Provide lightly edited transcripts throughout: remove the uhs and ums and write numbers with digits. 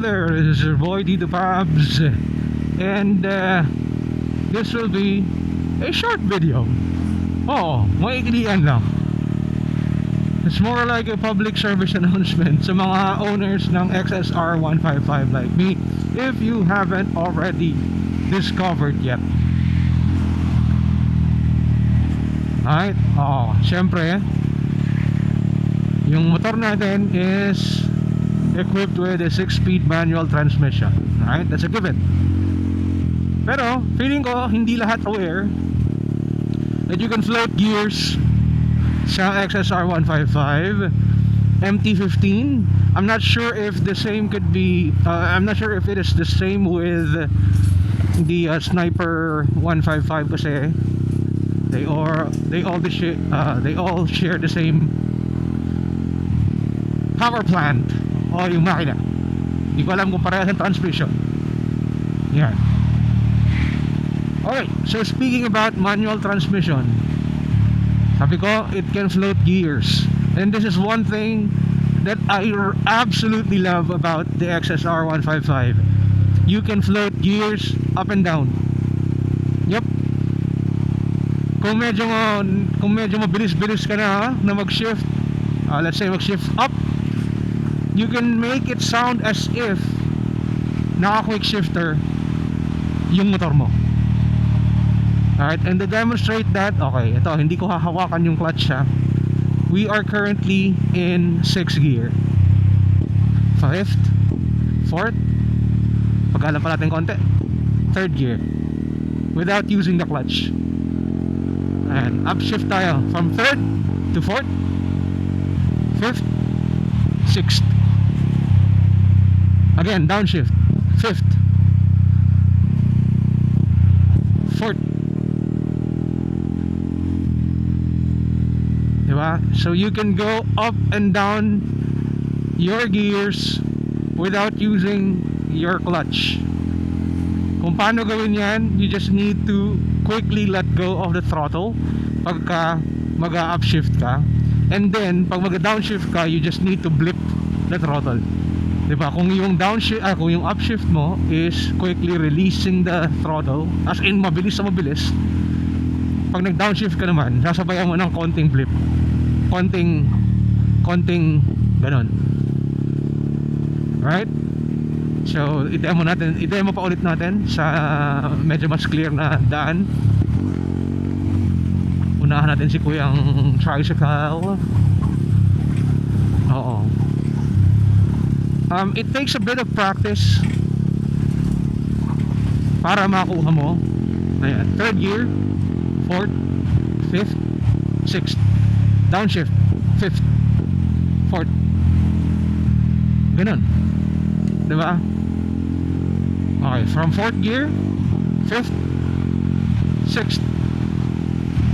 there, this is your boy Tito Pabs, and this will be a short video. Oo, maiklian lang. It's more like a public service announcement sa mga owners ng XSR 155 like me, if you haven't already discovered yet. Alright, syempre yung motor natin is equipped with a 6-speed manual transmission. Alright, that's a given. Pero feeling ko hindi lahat aware that you can float gears sa XSR 155 MT-15. I'm not sure if the same could be I'm not sure if it is the same with the Sniper 155 kasi they all share the same power plant o yung makina. Hindi ko alam kung parehas ang transmission. Yan. Okay, so speaking about manual transmission, sabi ko, it can float gears. And this is one thing that I absolutely love about the XSR 155. You can float gears up and down. Yep. Kung medyo mabilis-bilis ka na mag-shift, let's say mag-shift up, you can make it sound as if naka-quick shifter yung motor mo. Alright, and to demonstrate that, okay, ito, hindi ko hahawakan yung clutch ha. We are currently in 6th gear, 5th, 4th, pag-alam pa natin konti, 3rd gear, without using the clutch. And upshift tayo from 3rd to 4th, 5th, 6th. Again, downshift, 5th, 4th. Diba? So you can go up and down your gears without using your clutch. Kung paano gawin yan, you just need to quickly let go of the throttle pagka mag-upshift ka, and then pag mag-downshift ka, you just need to blip the throttle. Diba? Kung yung kung yung upshift mo is quickly releasing the throttle, as in mabilis sa mabilis, pag nag-downshift ka naman, sasabayan mo ng konting blip, konting ganon. Right? So i-demo pa ulit natin sa medyo mas clear na daan. Unahan natin si kuyang tricycle. Oo. It takes a bit of practice para makuha mo. Ayan, 3rd gear, 4th, 5th, 6th, downshift, 5th, 4th, ganun, diba? Okay, from 4th gear, 5th, 6th,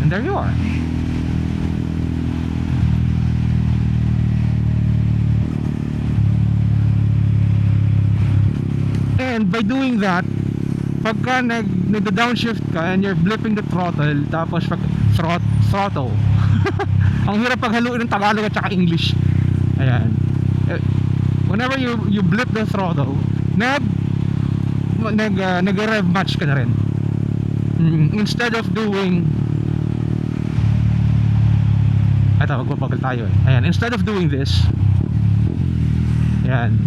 and there you are. And by doing that, pagka nag-downshift ka and you're blipping the throttle, tapos pag throttle ang hirap paghaluin ng Tagalog at saka English. Ayan, whenever you blip the throttle, nag-rev match ka na rin. Instead of doing magpapagal tayo ayan, instead of doing this, ayan,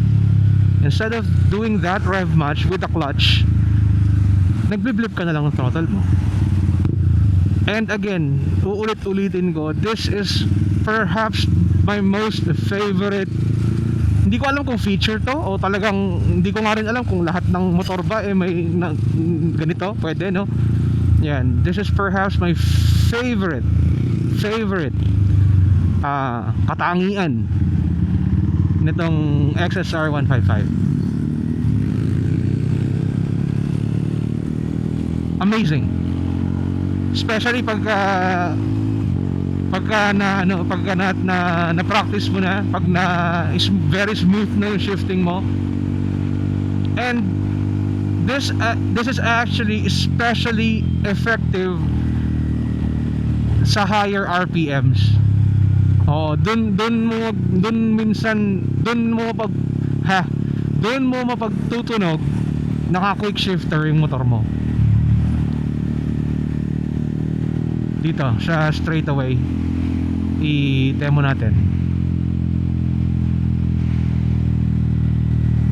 instead of doing that rev match with the clutch, nagbi-blip ka na lang ng throttle mo. And again, uulit-ulitin ko, this is perhaps my most favorite. Hindi ko alam kung feature to o talagang hindi ko nga rin alam kung lahat ng motor ba may ganito, pwede, no? Yan, this is perhaps my favorite katangian nitong XSR 155. Amazing, especially pagka na practice mo na, pag is very smooth na yung shifting mo. And this is actually especially effective sa higher RPMs. Dun doon mo mapagtutunog naka quick shifter yung motor mo. Dito sa straightaway i-demo natin.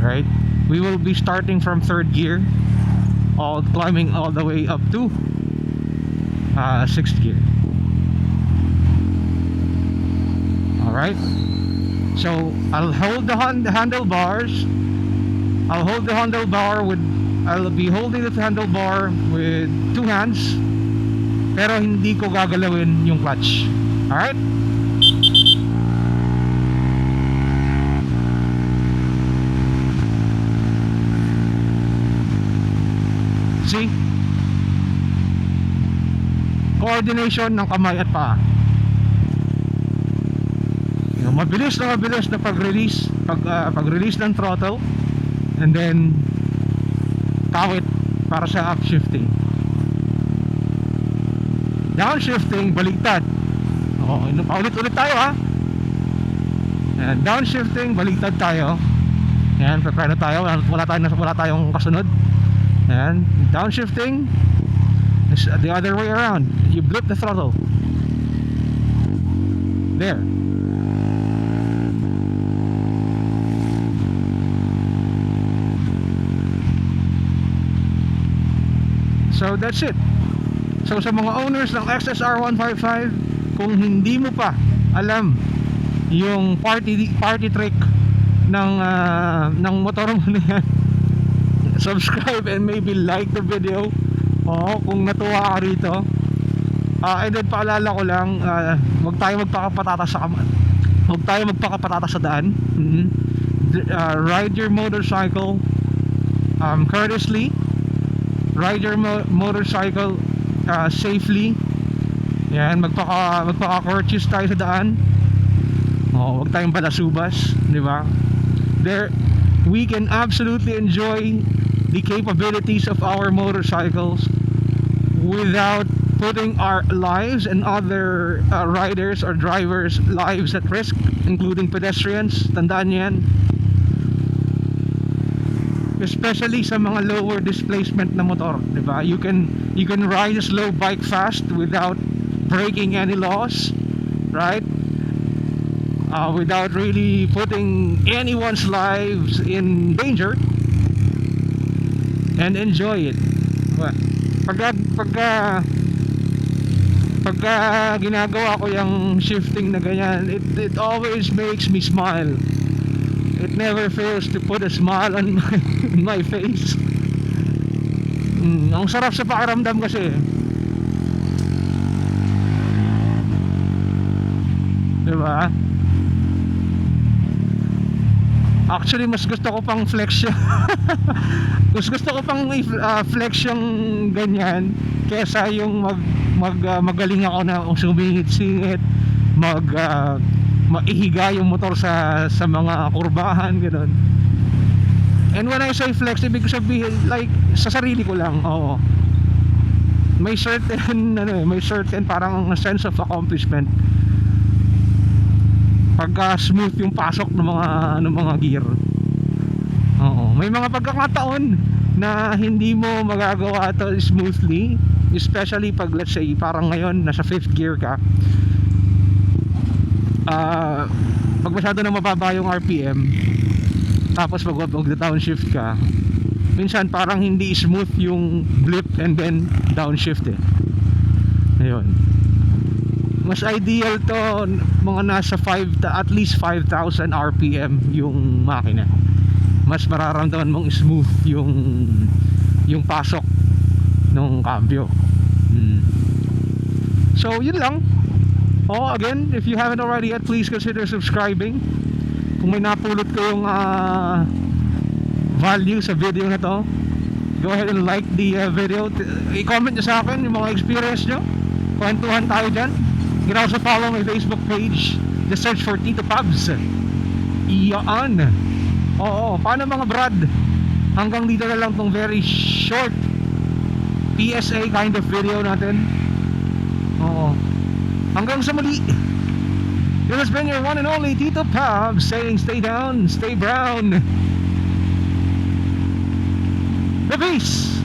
Right, we will be starting from third gear, all climbing all the way up to sixth gear. Alright, so I'll hold the handlebars. I'll be holding the handlebar with two hands, pero hindi ko gagalawin yung clutch. Alright, see, coordination ng kamay at paa. Yung mabilis na pag-release ng throttle, and then kawit para sa upshifting. Downshifting, baligtad. Paulit-ulit tayo ha. And downshifting, baligtad tayo. Yan, prepare na tayo. Wala tayong kasunod. And downshifting is the other way around. You blip the throttle. There. So that's it. So sa mga owners ng XSR 155, kung hindi mo pa alam yung party trick ng motor mo na yan, subscribe and maybe like the video. Kung natuwa ka rito. And then paalala ko lang, huwag tayo magpakapatatas sa daan. Ride your motorcycle courteously. Ride your motorcycle safely. Yan, magpaka-courteous tayo sa daan. Huwag tayong balasubas, di ba? There, we can absolutely enjoy the capabilities of our motorcycles without putting our lives and other riders or drivers' lives at risk, including pedestrians. Tandaan niyo yan. Especially sa mga lower displacement na motor, di ba? You can ride a slow bike fast without breaking any laws, right? Without really putting anyone's lives in danger, and enjoy it. Pagka ginagawa ko yung shifting na ganyan, it always makes me smile. It never fails to put a smile on my face. Ang sarap sa pakiramdam kasi. Diba? Actually, mas gusto ko pang flex yung flex yung ganyan kesa yung magaling ako na sumingit-singit, maihiga yung motor sa mga kurbahan, gano'n. And when I say flex, ibig ko sabihin like sa sarili ko lang. May certain parang sense of accomplishment pagka smooth yung pasok ng mga gear. May mga pagkakataon na hindi mo magagawa ito smoothly, especially pag let's say parang ngayon nasa 5th gear ka. Pag masyado na mababa yung RPM, tapos mag-downshift ka, minsan parang hindi smooth yung blip and then downshift ayun. Mas ideal to mga nasa at least 5,000 RPM yung makina. Mas mararamdaman mong smooth yung pasok ng cambio. So yun lang. Again, if you haven't already yet, please consider subscribing. Kung may napulot ko yung value sa video na to, go ahead and like the video. I-comment nyo sa akin yung mga experience nyo. Kwentuhan tayo dyan. You can also follow my Facebook page. Just search for Tito Pabs. Iyaan. Paano mga brad? Hanggang dito na lang tong very short PSA kind of video natin. Hanggang sa muli. This has been your one and only Tito Pabs saying stay down, stay brown. The base!